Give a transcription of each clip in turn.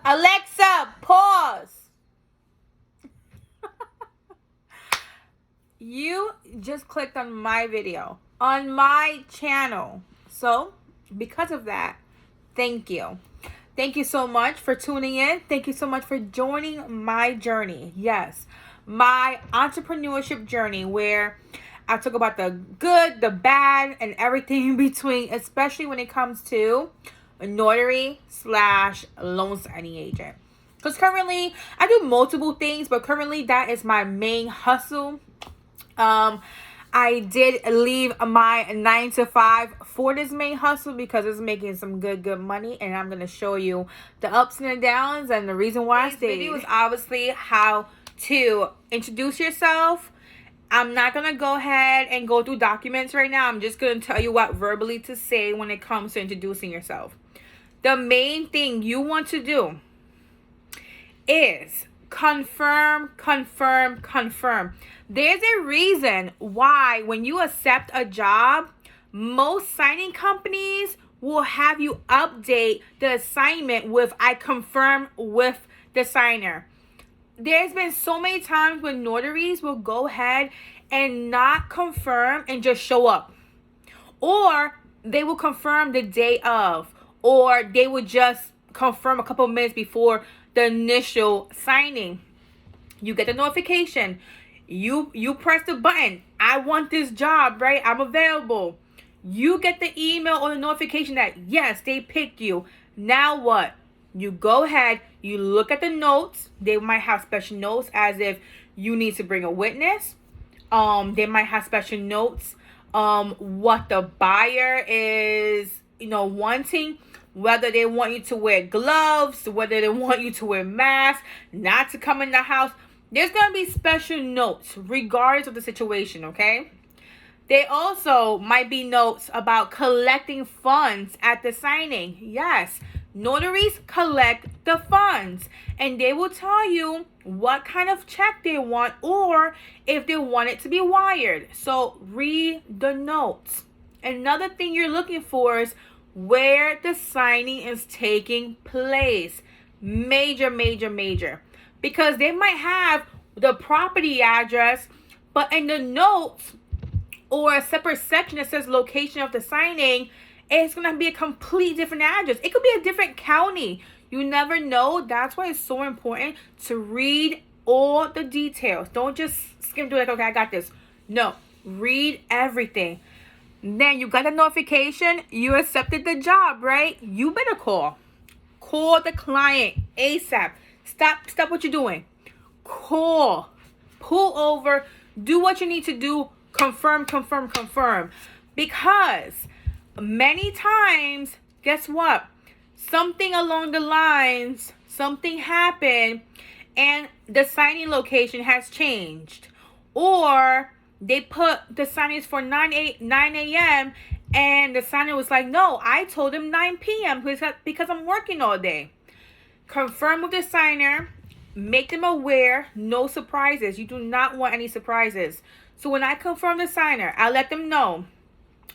Alexa, pause. You just clicked on my video on my channel. So, because of that, thank you. Thank you so much for tuning in. Thank you so much for joining my journey. Yes, my entrepreneurship journey where I talk about the good, the bad, and everything in between, especially when it comes to a notary / loan signing agent. Because currently, I do multiple things, but currently that is my main hustle. I did leave my 9 to 5 for this main hustle because it's making some good money, and I'm gonna show you the ups and the downs and the reason why I stayed. This video is obviously how to introduce yourself. I'm not gonna go ahead and go through documents right now. I'm just gonna tell you what verbally to say when it comes to introducing yourself. The main thing you want to do is confirm. There's a reason why when you accept a job, most signing companies will have you update the assignment with "I confirm" with the signer. There's been so many times when notaries will go ahead and not confirm and just show up. Or they will confirm the day of, or they will just confirm a couple minutes before the initial signing. You get the notification. You press the button. I want this job, right? I'm available. You get the email or the notification that, yes, they picked you. Now what? You go ahead, you look at the notes. They might have special notes as if you need to bring a witness. They might have special notes what the buyer is, wanting. Whether they want you to wear gloves, whether they want you to wear masks, not to come in the house. There's going to be special notes regardless of the situation, okay? They also might be notes about collecting funds at the signing. Yes, notaries collect the funds, and they will tell you what kind of check they want or if they want it to be wired. So read the notes. Another thing you're looking for is where the signing is taking place. Major. Because they might have the property address, but in the notes or a separate section that says location of the signing, it's going to be a complete different address. It could be a different county. You never know. That's why it's so important to read all the details. Don't just skim through like, okay, I got this. No, read everything. Then you got a notification. You accepted the job, right? You better call. Call the client ASAP. Stop what you're doing. Call. Pull over. Do what you need to do. Confirm. Because many times, guess what? Something along the lines, something happened, and the signing location has changed. Or they put the signings for 9 a.m. and the signer was like, no, I told him 9 p.m. because I'm working all day. Confirm with the signer. Make them aware. No surprises. You do not want any surprises. So when I confirm the signer, I let them know,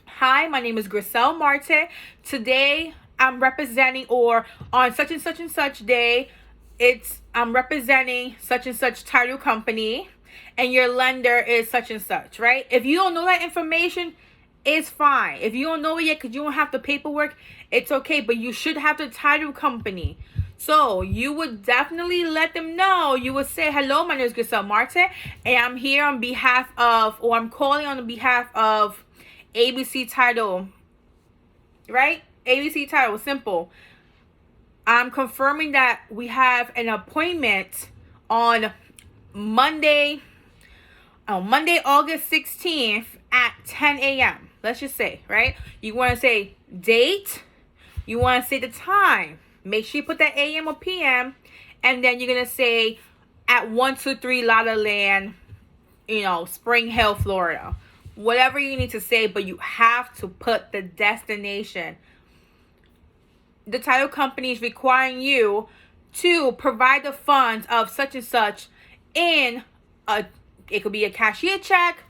hi, my name is Griselle Marte. Today I'm representing, or on such and such day, I'm representing such and such title company, and your lender is such and such, right? If you don't know that information, it's fine. If you don't know it yet because you don't have the paperwork, it's okay. But you should have the title company. So you would definitely let them know. You would say, hello, my name is Griselle Marte, and I'm here on behalf of, or I'm calling on behalf of ABC Title, right? ABC Title, simple. I'm confirming that we have an appointment on Monday, August 16th at 10 a.m. Let's just say, right? You want to say date. You want to say the time. Make sure you put that AM or PM. And then you're going to say at 123 Lotta Land, Spring Hill, Florida. Whatever you need to say, but you have to put the destination. The title company is requiring you to provide the funds of such and such in it could be a cashier check,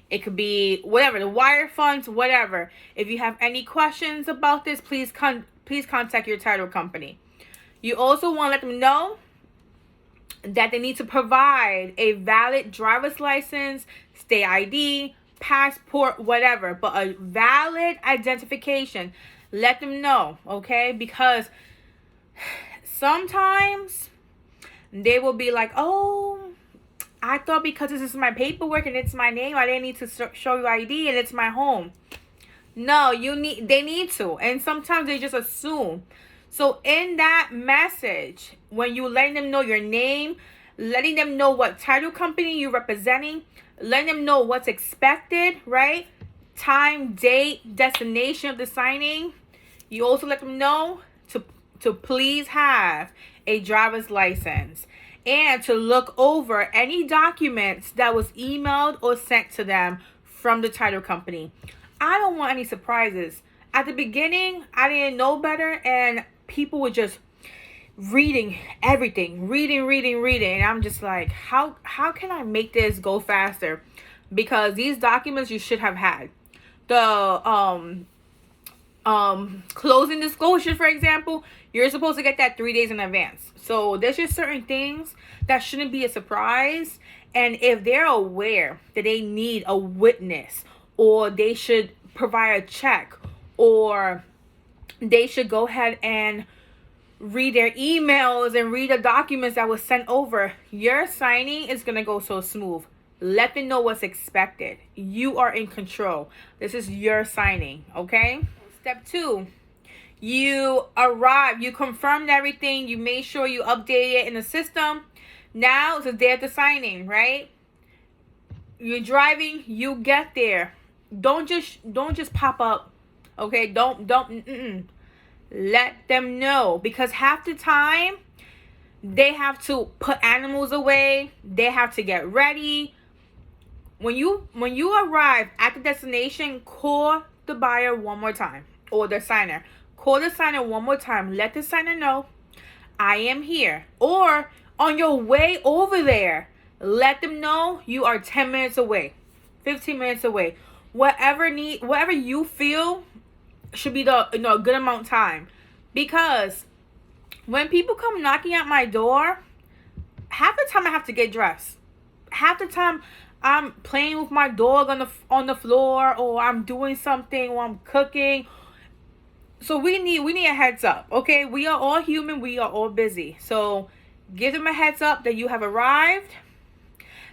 it could be whatever, the wire funds, whatever. If you have any questions about this, please contact your title company. You also want to let them know that they need to provide a valid driver's license, state ID, passport, whatever, but a valid identification. Let them know, okay? Because sometimes they will be like, oh, I thought because this is my paperwork and it's my name, I didn't need to show you ID and it's my home. No, they need to. And sometimes they just assume. So in that message, when you letting them know your name, letting them know what title company you're representing, letting them know what's expected, right? Time, date, destination of the signing. You also let them know to please have a driver's license and to look over any documents that was emailed or sent to them from the title company. I don't want any surprises. At the beginning, I didn't know better, and people were just reading everything, reading. And I'm just like, how can I make this go faster? Because these documents you should have had. The closing disclosure, for example, you're supposed to get that 3 days in advance. So there's just certain things that shouldn't be a surprise. And if they're aware that they need a witness, or they should provide a check, or they should go ahead and read their emails and read the documents that was sent over, your signing is going to go so smooth. Let them know what's expected. You are in control. This is your signing, okay? Step 2, you arrive, you confirmed everything, you made sure you update it in the system. Now it's the day of the signing, right? You're driving, you get there. Don't just pop up, okay? Don't. Let them know, because half the time they have to put animals away. They have to get ready. When you arrive at the destination, call the buyer one more time, or the signer. Call the signer one more time. Let the signer know I am here. Or on your way over there, let them know you are 10 minutes away, 15 minutes away. Whatever you feel should be the a good amount of time. Because when people come knocking at my door, half the time I have to get dressed. Half the time I'm playing with my dog on the floor, or I'm doing something, or I'm cooking. So we need a heads up, okay? We are all human. We are all busy. So give them a heads up that you have arrived.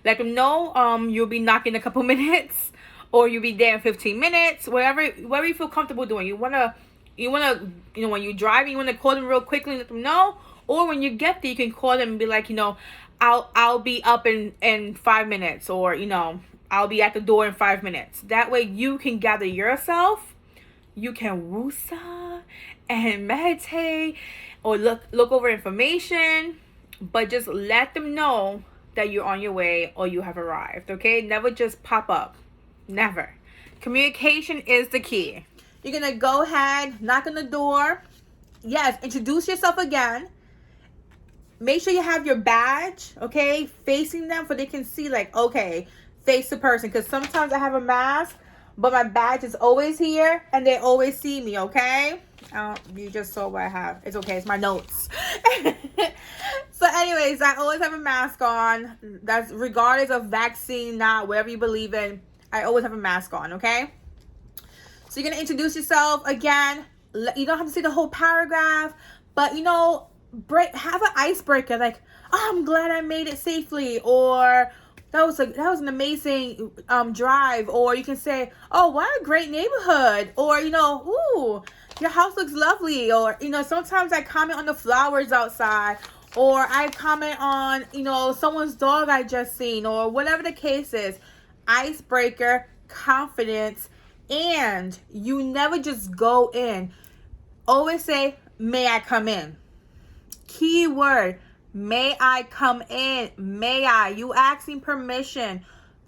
Let them know you'll be knocking in a couple minutes, or you'll be there in 15 minutes. Whatever you feel comfortable doing. You wanna when you're driving, you wanna call them real quickly and let them know. Or when you get there, you can call them and be like, I'll be up in 5 minutes, or I'll be at the door in 5 minutes. That way you can gather yourself. You can woosah and meditate, or look over information, but just let them know that you're on your way or you have arrived, okay? Never just pop up. Never. Communication is the key. You're going to go ahead, knock on the door. Yes, introduce yourself again. Make sure you have your badge, okay, facing them so they can see, like, okay, face the person. Because sometimes I have a mask, but my badge is always here, and they always see me, okay? You just saw what I have. It's okay. It's my notes. So anyways, I always have a mask on. That's regardless of vaccine, not whatever you believe in. I always have a mask on, okay? So you're going to introduce yourself again. You don't have to say the whole paragraph, but, have an icebreaker. Like, oh, I'm glad I made it safely. Or that was an amazing drive. Or you can say, oh, what a great neighborhood. Or, ooh, your house looks lovely. Or, sometimes I comment on the flowers outside. Or I comment on, someone's dog I just seen. Or whatever the case is. Icebreaker, confidence, and you never just go in. Always say, may I come in? Keyword, may I come in? May I? You asking permission.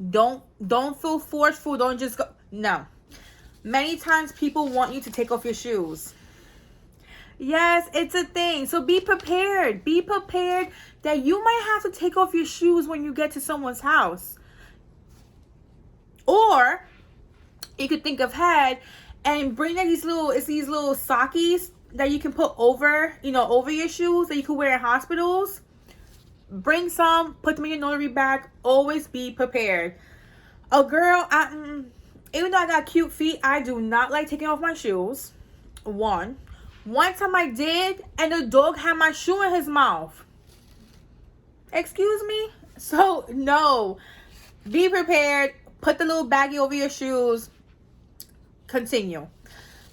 Don't feel forceful. Don't just go. No. Many times people want you to take off your shoes. Yes, it's a thing. So be prepared. Be prepared that you might have to take off your shoes when you get to someone's house. Or you could think ahead and bring these little sockies that you can put over, over your shoes that you can wear in hospitals. Bring some, put them in your notary bag. Always be prepared. A girl, even though I got cute feet, I do not like taking off my shoes. One time I did, and the dog had my shoe in his mouth. Excuse me? So, no. Be prepared. Put the little baggie over your shoes. Continue.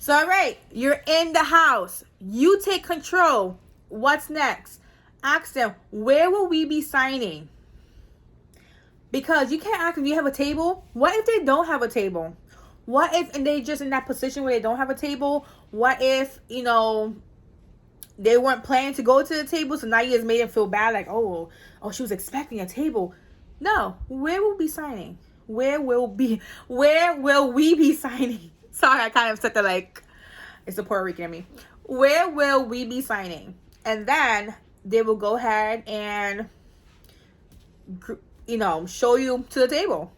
So, all right. You're in the house. You take control. What's next? Ask them, where will we be signing? Because you can't ask them, do you have a table? What if they don't have a table? What if, and they just in that position where they don't have a table? What if, they weren't planning to go to the table, so now you just made them feel bad, like, oh, she was expecting a table. No, where will we be signing? Where will we be signing? Sorry, I kind of said that like it's the Puerto Rican in me. Where will we be signing? And then they will go ahead and, show you to the table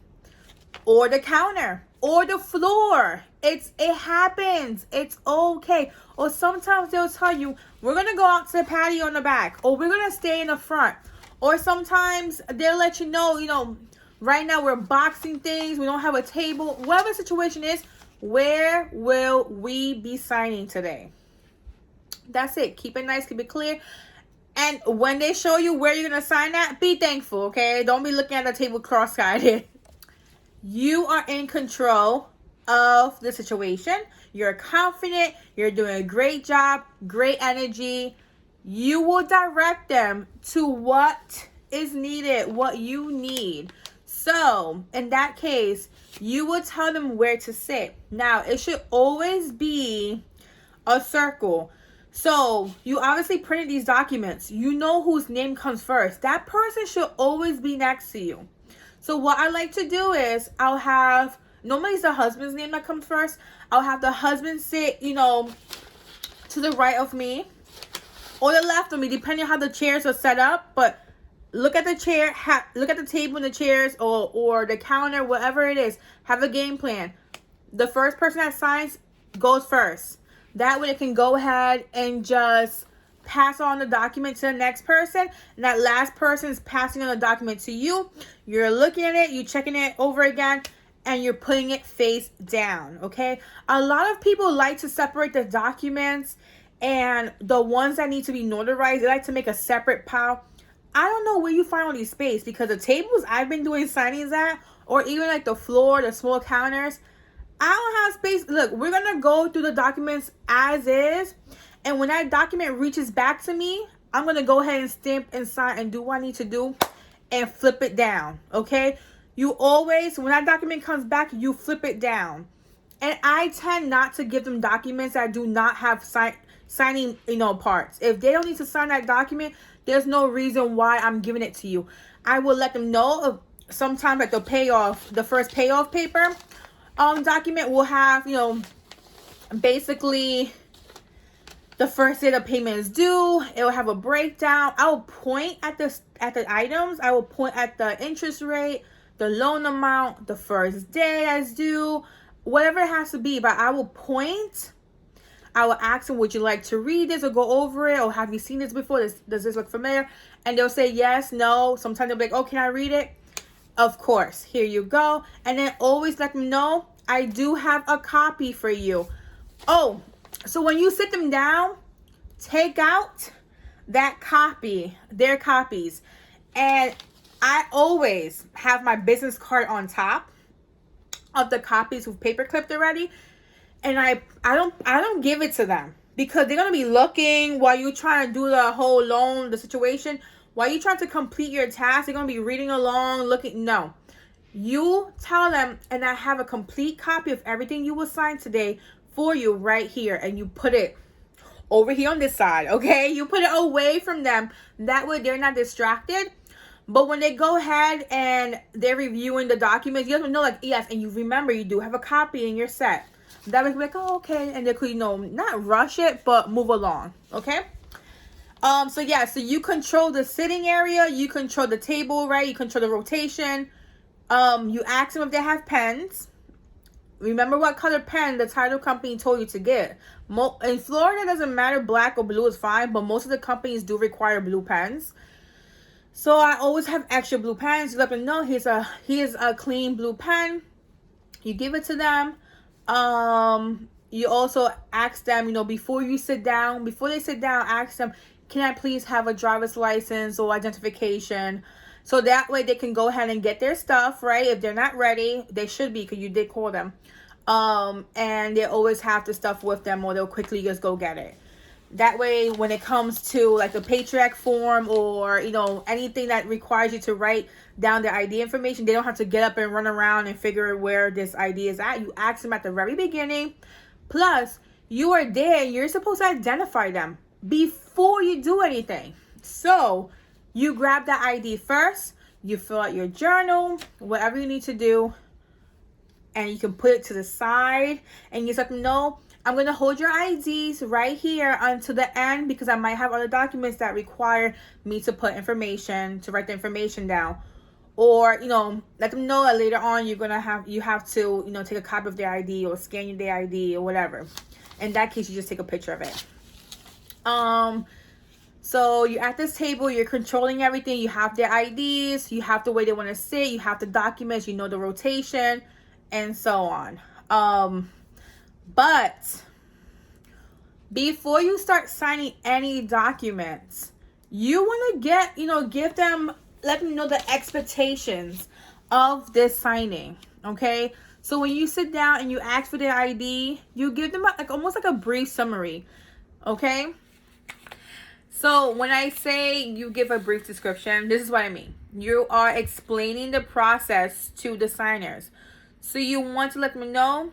or the counter or the floor. It happens. It's okay. Or sometimes they'll tell you, we're going to go out to the patio in the back, or we're going to stay in the front. Or sometimes they'll let you know, right now we're boxing things. We don't have a table. Whatever the situation is, where will we be signing today? That's it. Keep it nice. Keep it clear. And when they show you where you're going to sign at, be thankful, okay? Don't be looking at the table cross-guided. You are in control of the situation. You're confident. You're doing a great job. Great energy. You will direct them to what is needed, what you need. So, in that case, you will tell them where to sit. Now, it should always be a circle. So, you obviously printed these documents. You know whose name comes first. That person should always be next to you. So, what I like to do is, I'll have, normally it's the husband's name that comes first. I'll have the husband sit, to the right of me or the left of me, depending on how the chairs are set up. But look at the chair, look at the table and the chairs or the counter, whatever it is. Have a game plan. The first person that signs goes first. That way it can go ahead and just pass on the document to the next person. And that last person is passing on the document to you. You're looking at it, you're checking it over again, and you're putting it face down, okay? A lot of people like to separate the documents, and the ones that need to be notarized, they like to make a separate pile. I don't know where you find all these space, because the tables I've been doing signings at, or even like the floor, the small counters, I don't have space. Look, we're going to go through the documents as is. And when that document reaches back to me, I'm going to go ahead and stamp and sign and do what I need to do and flip it down. Okay? You always, when that document comes back, you flip it down. And I tend not to give them documents that do not have signing, parts. If they don't need to sign that document, there's no reason why I'm giving it to you. I will let them know sometimes like the first payoff paper document will have, basically the first day the payment is due. It will have a breakdown. I will point at the items. I will point at the interest rate, the loan amount, the first day that's due, whatever it has to be. But I will point. I will ask them, would you like to read this or go over it? Or have you seen this before? Does this look familiar? And they'll say yes, no. Sometimes they'll be like, oh, can I read it? Of course. Here you go. And then always let them know, I do have a copy for you. Oh, so when you sit them down, take out that copy, their copies. And I always have my business card on top of the copies with paper clipped already. And I don't give it to them, because they're going to be looking while you're trying to do the whole loan, the situation. While you're trying to complete your task, they're going to be reading along, looking. No. You tell them, and I have a complete copy of everything you will sign today for you right here. And you put it over here on this side, okay? You put it away from them. That way they're not distracted. But when they go ahead and they're reviewing the documents, you have to know, like, yes, and you remember you do have a copy in your set. That would be like, oh, okay. And they could, not rush it, but move along, okay? So you control the sitting area. You control the table, right? You control the rotation. You ask them if they have pens. remember what color pen the title company told you to get. In Florida, it doesn't matter, black or blue is fine, but most of the companies do require blue pens. So I always have extra blue pens. You let them know here's a clean blue pen. You give it to them. You also ask them, before they sit down, ask them, can I please have a driver's license or identification? So that way they can go ahead and get their stuff, right? If they're not ready, they should be, because you did call them. And they always have the stuff with them, or they'll quickly just go get it. That way, when it comes to like a paycheck form or, anything that requires you to write down the ID information, they don't have to get up and run around and figure where this ID is at. You ask them at the very beginning. Plus, you are there and you're supposed to identify them before you do anything. So, you grab the ID first, you fill out your journal, whatever you need to do, and you can put it to the side, and you just let them know, I'm going to hold your IDs right here until the end, because I might have other documents that require me to put information, to write the information down. Or, let them know that later on you have to, take a copy of their ID or scan their ID or whatever. In that case, you just take a picture of it. So you're at this table, you're controlling everything. You have their IDs, you have the way they want to sit, you have the documents, the rotation, and so on. But before you start signing any documents, you want to let them know the expectations of this signing. Okay. So when you sit down and you ask for their ID, you give them almost like a brief summary. Okay. So when I say you give a brief description, this is what I mean. You are explaining the process to the signers. So you want to let them know,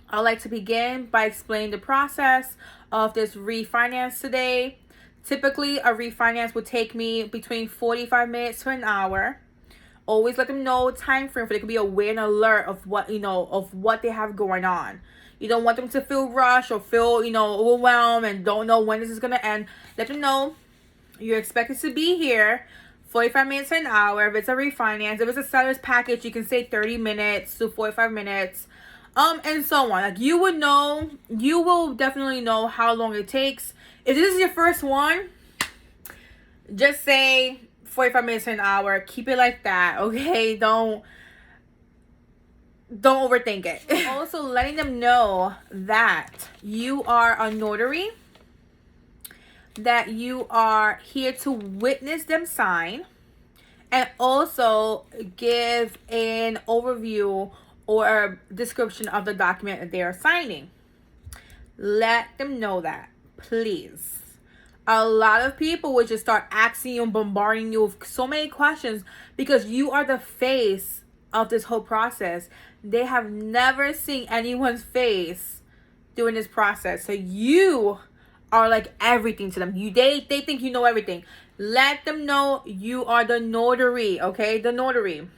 I'd like to begin by explaining the process of this refinance today. Typically, a refinance would take me between 45 minutes to an hour. Always let them know time frame, for they can be aware and alert of what they have going on. You don't want them to feel rushed or feel, overwhelmed and don't know when this is going to end. Let them know you're expected to be here 45 minutes to an hour. If it's a refinance, if it's a seller's package, you can say 30 minutes to 45 minutes. And so on. Like, you will definitely know how long it takes. If this is your first one, just say 45 minutes to an hour. Keep it like that, okay? Don't overthink it. Also, letting them know that you are a notary, that you are here to witness them sign, and also give an overview or a description of the document that they are signing. Let them know that, please. A lot of people would just start asking you and bombarding you with so many questions because you are the face of this whole process. They have never seen anyone's face during this process. So you are like everything to them. They think you know everything. Let them know you are the notary, okay? The notary.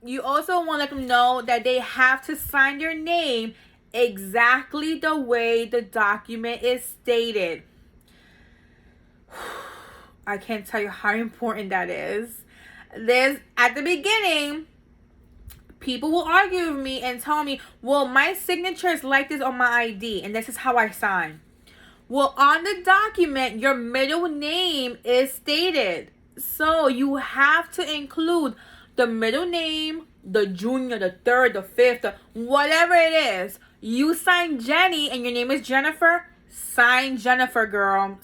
You also want to let them know that they have to sign their name exactly the way the document is stated. I can't tell you how important that is. At the beginning, people will argue with me and tell me, well, my signature is like this on my ID, and this is how I sign. Well, on the document, your middle name is stated. So you have to include the middle name, the junior, the third, the fifth, whatever it is. You sign Jenny and your name is Jennifer, sign Jennifer, girl.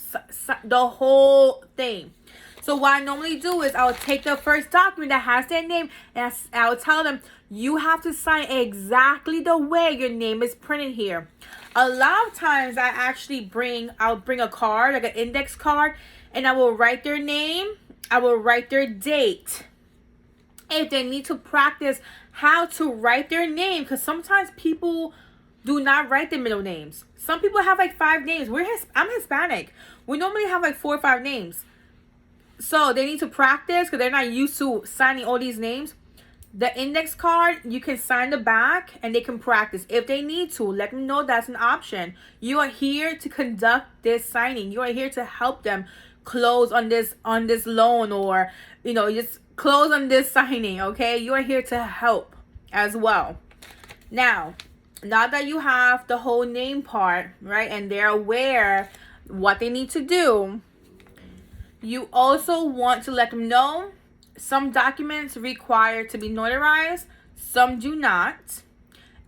The whole thing. So what I normally do is I'll take the first document that has their name and I'll tell them, you have to sign exactly the way your name is printed here. A lot of times I'll bring a card, like an index card, and I will write their name. I will write their date. If they need to practice how to write their name, because sometimes people do not write their middle names. Some people have like 5 names. I'm Hispanic. We normally have like 4 or 5 names. So they need to practice because they're not used to signing all these names. The index card, you can sign the back and they can practice. If they need to, let them know that's an option. You are here to conduct this signing. You are here to help them close on this loan, or just close on this signing, okay? You are here to help as well. Now that you have the whole name part, right, and they're aware what they need to do, you also want to let them know some documents require to be notarized, some do not,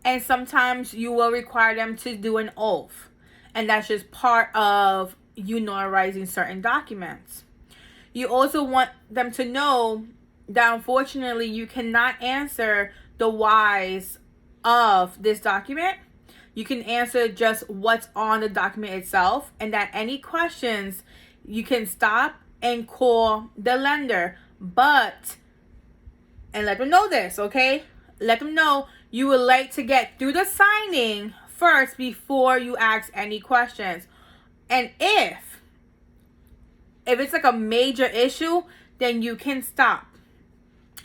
and sometimes you will require them to do an oath, and that's just part of you notarizing certain documents. You also want them to know that unfortunately you cannot answer the whys of this document. You can answer just what's on the document itself, and that any questions you can stop and call the lender. And let them know this, okay? Let them know you would like to get through the signing first before you ask any questions. And if it's like a major issue, then you can stop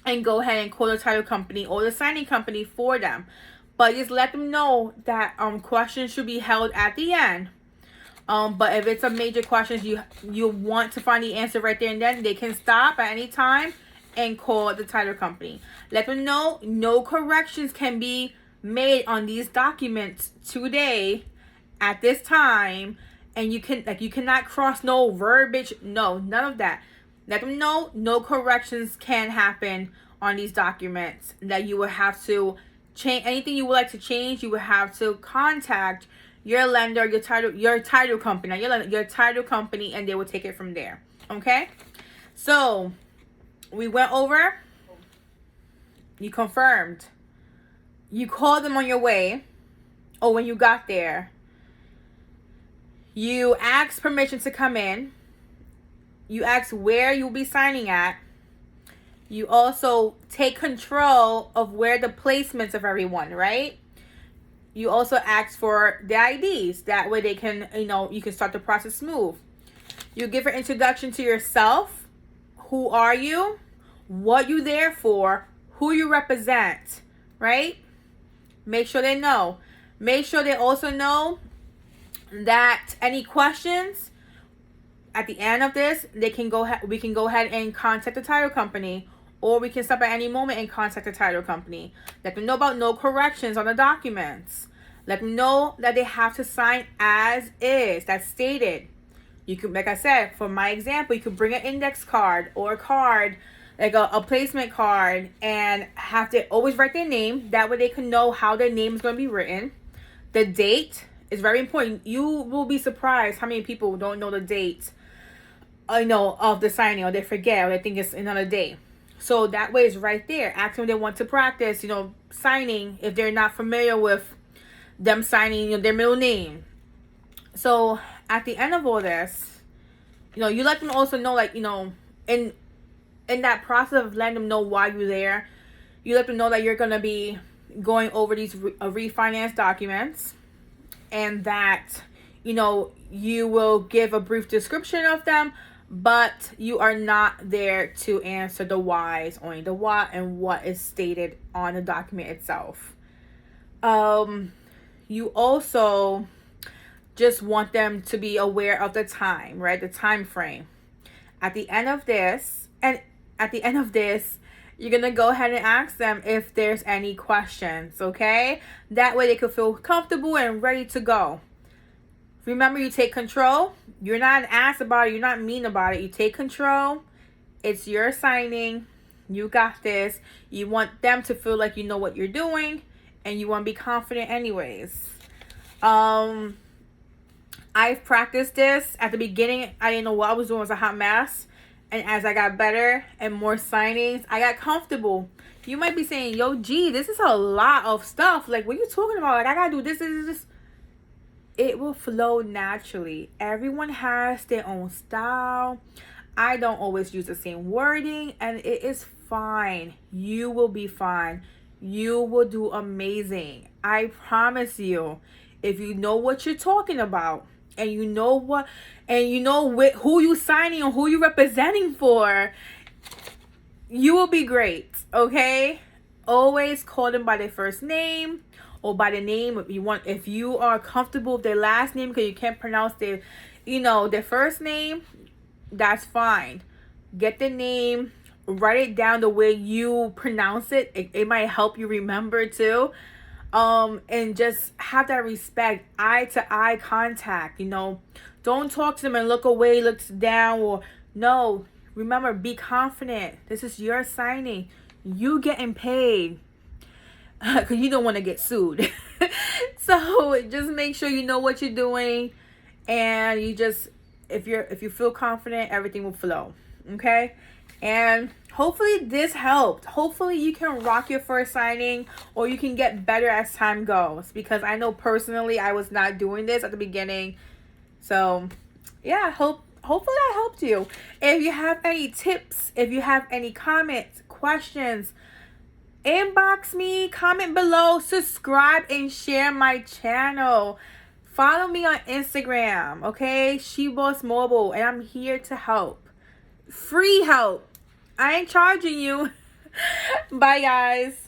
and go ahead and call the title company or the signing company for them. But just let them know that questions should be held at the end. But if it's a major question, you want to find the answer right there and then, they can stop at any time and call the title company. Let them know no corrections can be made on these documents today at this time, and you cannot cross no verbiage, no, none of that. Let them know no corrections can happen on these documents, that you will have to change anything you would like to change. You will have to contact your lender, your title company, your title company, and they will take it from there. Okay? So we went over, you confirmed, you called them on your way, or when you got there, you asked permission to come in, you asked where you'll be signing at, you also take control of where the placements of everyone, right? You also ask for the IDs. That way they can, you can start the process smooth. You give an introduction to yourself. Who are you? What you there for? Who you represent, right? Make sure they know. Make sure they also know that any questions at the end of this, we can go ahead and contact the title company, or we can stop at any moment and contact the title company. Let them know about no corrections on the documents. Let them know that they have to sign as is. That's stated. You can, like I said, for my example, you could bring an index card or a card, like a placement card, and have to always write their name. That way they can know how their name is going to be written. The date is very important. You will be surprised how many people don't know the date, of the signing, or they forget, or they think it's another day. So that way it's right there. Ask them if they want to practice, signing if they're not familiar with them signing, their middle name. So at the end of all this, you let them also know, in that process of letting them know why you're there, you let them know that you're going to be going over these refinance documents, and that, you will give a brief description of them, but you are not there to answer the whys, only the what and what is stated on the document itself. You also just want them to be aware of the time, right? The time frame. At the end of this, you're going to go ahead and ask them if there's any questions, okay? That way they can feel comfortable and ready to go. Remember, you take control. You're not an ass about it. You're not mean about it. You take control. It's your signing. You got this. You want them to feel like you know what you're doing, and you want to be confident anyways. I've practiced this. At the beginning, I didn't know what I was doing. It was a hot mess. And as I got better and more signings, I got comfortable. You might be saying, yo, gee, this is a lot of stuff. Like, what are you talking about? Like, I got to do this. It will flow naturally. Everyone has their own style. I don't always use the same wording, and it is fine. You will be fine. You will do amazing. I promise you. If you know what you're talking about, and you know who you signing and who you representing for, you will be great. Okay? Always call them by their first name, or by the name if you are comfortable with their last name because you can't pronounce their first name, that's fine. Get the name, write it down the way you pronounce it. It might help you remember too. And just have that respect, eye to eye contact. Don't talk to them and look away, look down, or no. Remember, be confident. This is your signing. You getting paid. Because you don't want to get sued. So just make sure you know what you're doing, and you just, if you feel confident, everything will flow. Okay? And hopefully this helped. Hopefully you can rock your first signing, or you can get better as time goes, because I know personally I was not doing this at the beginning. So yeah, hopefully I helped you. If you have any tips, if you have any comments, questions, inbox me, comment below, subscribe, and share my channel. Follow me on Instagram, okay? SheBoss Mobile, and I'm here to help. Free help. I ain't charging you. Bye, guys.